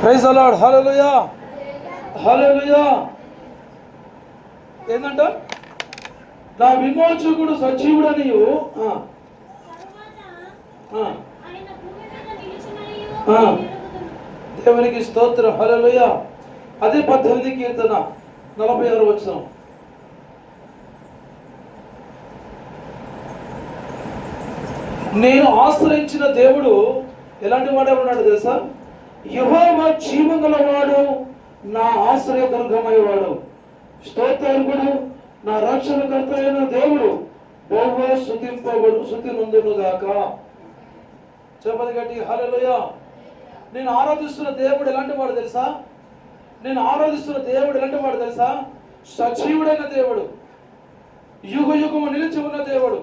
Praise the lord. Hallelujah hallelujah. ఏంటంట? నా విమోచకుడు సజీవుడనియు దేవునికి స్తోత్రం. హల్లెలూయా. అదే 18 కీర్తన 46 వచనం. నేను ఆశ్రయించిన దేవుడు ఎలాంటి వాడే ఉన్నాడు తెలుసా? యెహోవా జీవం గలవాడు, నా ఆశ్రయ దుర్గమయ్యవాడు, స్తోత్రార్హుడు, నా రక్షణకర్త అయిన దేవుడు బహుగా స్తుతి నందును గాక. చెప్పది గట్టి హల్లెలూయా. నేను ఆరాధిస్తున్న దేవుడు ఎలాంటి వాడు తెలుసా? నేను ఆరాధిస్తున్న దేవుడు ఎలాంటి వాడు తెలుసా? సజీవుడైన దేవుడు, యుగ యుగము నిలిచి ఉన్న దేవుడు.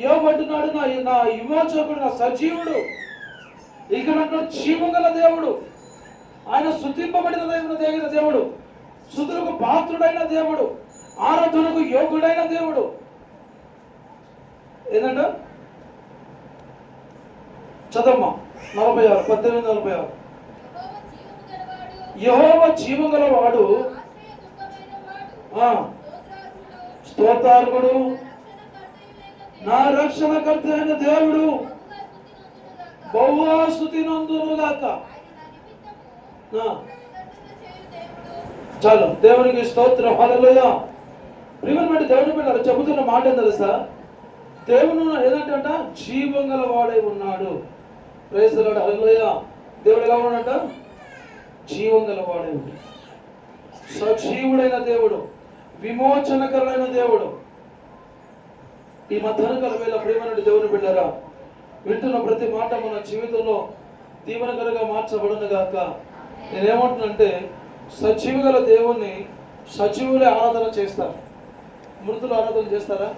యోబంటున్నాడు, నా విమోచకుడు, నా సజీవుడు, ఇక్కడ జీవం గల దేవుడు, ఆయన స్తుతింపబడిన దేవుడు, స్తుతులకు పాత్రుడైన దేవుడు, ఆరాధనకు యోగుడైన దేవుడు. ఏంటంట? చదమ్మా 46 18:46. యెహోవా జీవం గలవాడు, స్తోత్రార్హుడు, నా రక్షణకర్త అయిన దేవుడు బహుగా స్తుతి నందును గాక. చాలు, దేవునికి స్తోత్రం. హల్లెలూయా. ప్రియమైన దేవుని పిల్లలు చెబుతున్న మాట ఏం తెలుసా? దేవుడు ఏదంట? జీవం గల వాడై ఉన్నాడు. Praise the lord. హల్లెలూయా. దేవుడు ఎలా ఉన్నాడంట? జీవం గల వాడై ఉన్నాడు, సజీవుడైన దేవుడు, విమోచనకరమైన దేవుడు. ఈ మధ్యాహ్నకాల వేళ ప్రియమైన దేవుని బిడ్డరా, వింటున్న ప్రతి మాట మన జీవితంలో దీవెనకరంగా మార్చబడును గాక. నేనేమంటున్నానంటే, సజీవ గల దేవుణ్ణి సజీవులే ఆరాధన చేస్తారు. మృతులు ఆరాధన చేస్తారా?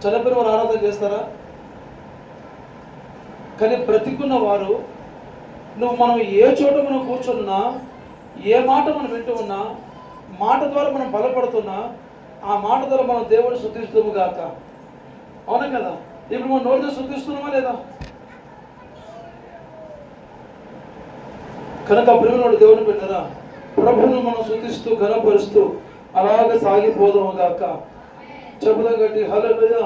చనిపోయిన వారు ఆరాధన చేస్తారా? కానీ బ్రతికున్న వారు, మనం ఏ చోట మనం కూర్చున్నా, ఏ మాట మనం వింటూ ఉన్నా, మాట ద్వారా మనం బలపడుతున్నా, ఆ మాట ద్వారా మనం దేవుడిని స్తుతిస్తాము గాక. అవునా కదా? ఇప్పుడు మనం నోటితో స్తుతిస్తున్నామా లేదా? కనుక ప్రియమైన దేవుని బిడ్డరా, ప్రభువును మనం స్తుతిస్తూ ఘనపరుస్తూ అలాగే సాగిపోదాము గాక. చెప్పుదాం గట్టి హల్లెలూయా.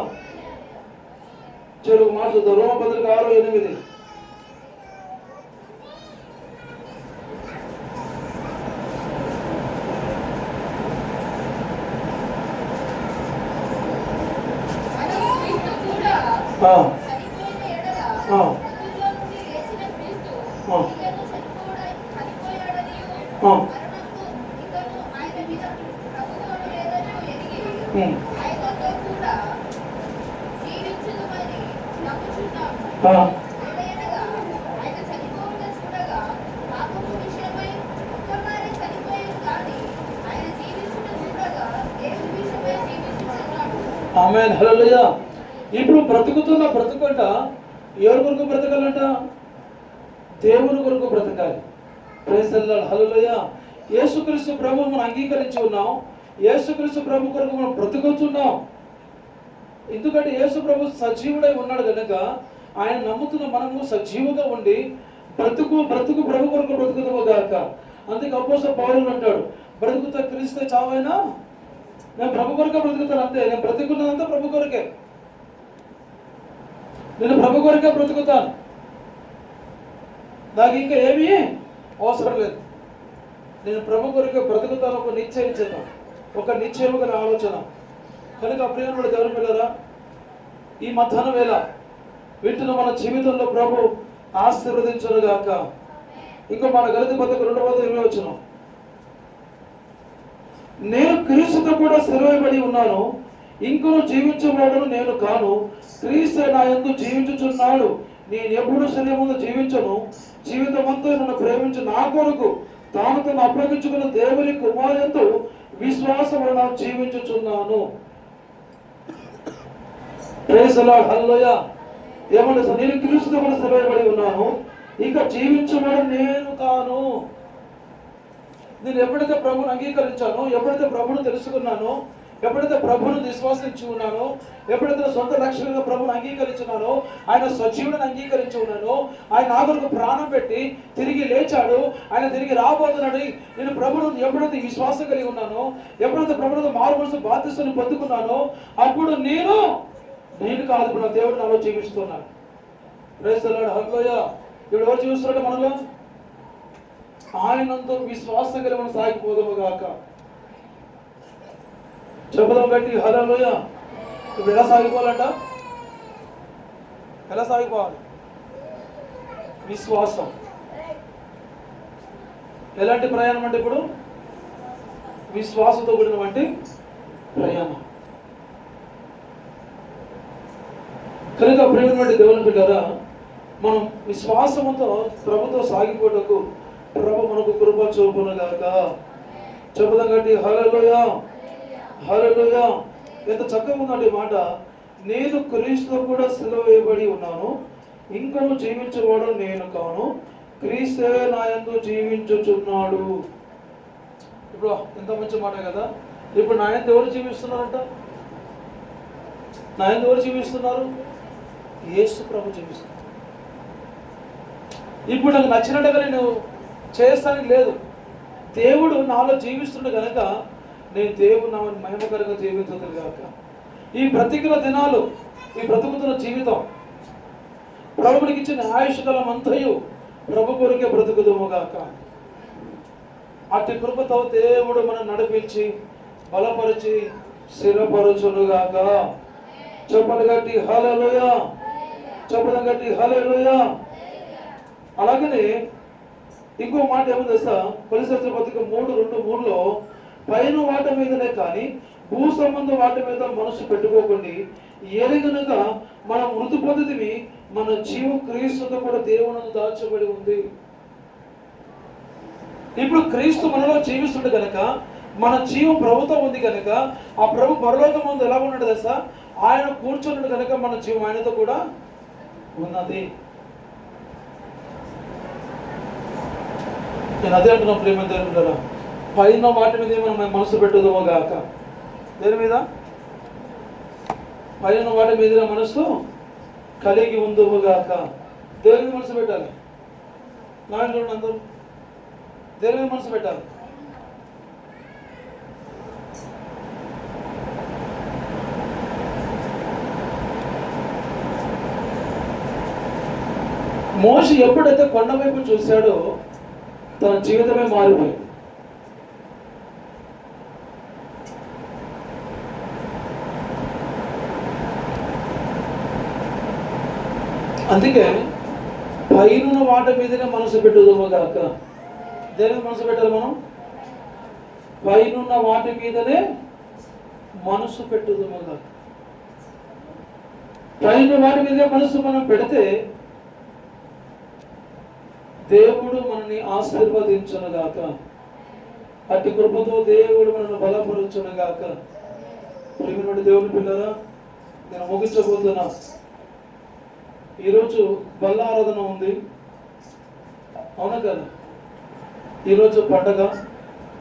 చెరువు మాట చూద్దాం. రోమపత్రిక 6:8. ఆమేన్. హల్లెలూయా. ఇప్పుడు బ్రతుకుతున్న బ్రతుకంట ఎవరి కొరకు బ్రతకాలంట? దేవుని కొరకు బ్రతకాలి. Praise the lord. హల్లెలూయా. యేసుక్రీస్తు ప్రభువును మనం అంగీకరించి ఉన్నాం. యేసుక్రీస్తు ప్రభు కొరకు మనం బ్రతుకుతున్నాం. ఎందుకంటే యేసు ప్రభు సజీవుడై ఉన్నాడు కనుక ఆయన నమ్ముతున్న మనము సజీవుగా ఉండి బ్రతుకు ప్రభు కొరకు బ్రతుకుతాము గాక. అందుకే అపోస్తలుడు పౌలు అంటాడు, బ్రతుకుతా క్రీస్తే చావైనా నేను ప్రభు కొరకే బ్రతుకుతాను. అంతే, నేను బ్రతుకున్నదంతా ప్రభు కొరకే. నేను ప్రభు కొరకే బ్రతుకుతాను. నాకు ఇంకా ఏమీ అవసరం లేదు. నేను ప్రభు కొరకే బ్రతుకుతాను. ఒక నిశ్చయించడం, ఒక నిశ్చయముగా ఆలోచన. కనుక ప్రియమైన దేవుని పిల్లరా, ఈ మధ్యాహ్నం వేళ వింటున్న మన జీవితంలో ప్రభు ఆశీర్వదించును గాక. ఇంకో మన గలతీ పత్రిక 2:20 వచనం. నేను క్రీస్తుతో కూడా సిలువబడి ఉన్నాను, ఇంకను జీవించబడను నేను కాను, క్రీస్తు నా యందు జీవించుచున్నాడు. నేను ఎప్పుడు శరీరం ముందు జీవించను, జీవితమంతా నన్ను ప్రేమించి నా కొరకు తాను తను అప్పగించుకున్న దేవుని కుమారునితో విశ్వాసమున జీవించుచున్నాను. Praise the lord. హల్లెలూయా. ఏమంటే, నేను క్రీస్తుతో కూడా సిలువబడి ఉన్నాను, ఇక జీవించబడ నేను కాను. నేను ఎప్పుడైతే ప్రభువుని అంగీకరించానో, ఎప్పుడైతే ప్రభువును తెలుసుకున్నానో, ఎప్పుడైతే ప్రభువును విశ్వాసించి ఉన్నానో, ఎప్పుడైతే సొంత రక్షణగా ప్రభువును అంగీకరించున్నానో, ఆయన సజీవులను అంగీకరించి ఉన్నానో, ఆయన నా కొరకు ప్రాణం పెట్టి తిరిగి లేచాడు, ఆయన తిరిగి రాబోతున్నాడు, నేను ప్రభువును ఎప్పుడైతే విశ్వాసం కలిగి ఉన్నానో, ఎప్పుడైతే ప్రభువును మారుమనసు బాధ్యతను పొందుకున్నానో, అప్పుడు నేను కాదు, ఇప్పుడు నా దేవుడు నాలో జీవిస్తున్నాడు. Praise the lord. హల్లెలూయా. ఇప్పుడు ఎవరు జీవిస్తున్నాడు మనలో? ఆయనందు విశ్వాసం కలిగి మనం సాగిపోదాము గాక. చెబుదాం గట్టి హల్లెలూయా. ఇప్పుడు ఎలా సాగిపోవాలంట? ఎలా సాగిపోవాలి? విశ్వాసం. ఎలాంటి ప్రయాణం అంటే ఇప్పుడు విశ్వాసంతో కూడినటువంటి ప్రయాణం. కనుక ప్రియమైనటువంటి దేవుని బిడ్డలారా, మనం విశ్వాసంతో ప్రభుతో సాగిపోటకు ప్రభు మనకు కృప చూపునుగాక. చెబుదాం గట్టి హల్లెలూయా. హల్లెలూయా. ఎంత చక్కగా ఉందండి మాట. నేను క్రీస్తుతో కూడా సిలువ వేయబడి ఉన్నాను, ఇంకను జీవించేవాడు నేను కాను, క్రీస్తే నా యందు జీవించుచున్నాడు. ఇప్పుడు ఎంత మంచి మాట కదా. ఇప్పుడు నా యందు ఎవరు జీవిస్తున్నారంట? నా యందు ఎవరు జీవిస్తున్నారు? యేసు ప్రభు జీవిస్తున్నారు. ఇప్పుడు నాకు నచ్చినట్టుగా నేను చేస్తానికి లేదు. దేవుడు నాలో జీవిస్తుండే కనుక నేను దేవుడు నా మహిమకరంగా జీవించదు కాక. ఈ బ్రతికిన దినాలు, ఈ బ్రతుకుతున్న జీవితం, ప్రభువునికి ఇచ్చిన ఆయుష్ కాలం అంతయు ప్రభు కొరికే బ్రతుకుదుము గాక. అట్టి కృపతో దేవుడు మనం నడిపించి బలపరిచి స్థిరపరచునుగాక. చెప్పలు గట్టి హల్లెలూయా. చెప్పలు గట్టి హల్లెలూయా. అలాగనే ఇంకో మాట ఏమో తెలుసా? కొలస్సీయులకు పత్రిక 3:2-3లో పైన వాటి మీదనే కానీ భూ సంబంధ వాటి మీద మనసు పెట్టుకోకండి, ఎరగనగా మనం మృతి పొందితివి, మన జీవం క్రీస్తుతో కూడా దేవుని దాచబడి ఉంది. ఇప్పుడు క్రీస్తు మనలో జీవిస్తుండే కనుక మన జీవం ప్రభుతో ఉంది కనుక ఆ ప్రభు పరలోకం ముందు ఎలా ఉన్నాడు తెలుసా? ఆయన కూర్చున్నాడు కనుక మన జీవం ఆయనతో కూడా ఉన్నది. నేను అదే అంటున్నా ప్రేమ దేవుని కదా, పైన వాటి మీద మనం మనసు పెట్టుదామో గాక. దేని మీద? పైన వాటి మీద మనసు కలిగి ఉందము గాక. దేని మీద మనసు పెట్టాలి? నాయన అందరూ దేని మీద మనసు పెట్టాలి? మోషే ఎప్పుడైతే కొండ వైపు చూశాడో తన జీవితమే మారిపోయింది. అందుకే పైన వాటి మీదనే మనసు పెట్టుదాము కాక. దేని మనసు పెట్టాలి మనం? పైన వాటి మీదనే మనసు పెట్టుదాము కాక. పైన వాటి మీదే మనసు మనం పెడితే దేవుడు మనల్ని ఆశీర్వదించునుగాక. అట్టి కృపతో దేవుడు మనల్ని బలపరుచునుగాక. ప్రియమైన దేవుని పిల్లరా, నేను ముగించబోతున్నా. ఈరోజు బల్లారాధన ఉంది, అవునా కదా? ఈరోజు పండగ,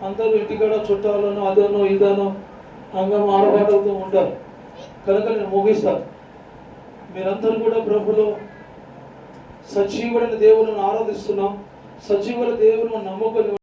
అందరూ ఇంటికాడ చుట్టాలను అదనో ఇదనో అంగం ఆరబాటుతో ఉంటారు కనుక నేను ముగిస్తాను. మీరందరూ కూడా ప్రభులో సజీవుడైన దేవుని ఆరాధిస్తున్నాం, సజీవుల దేవుని నమ్ముకొని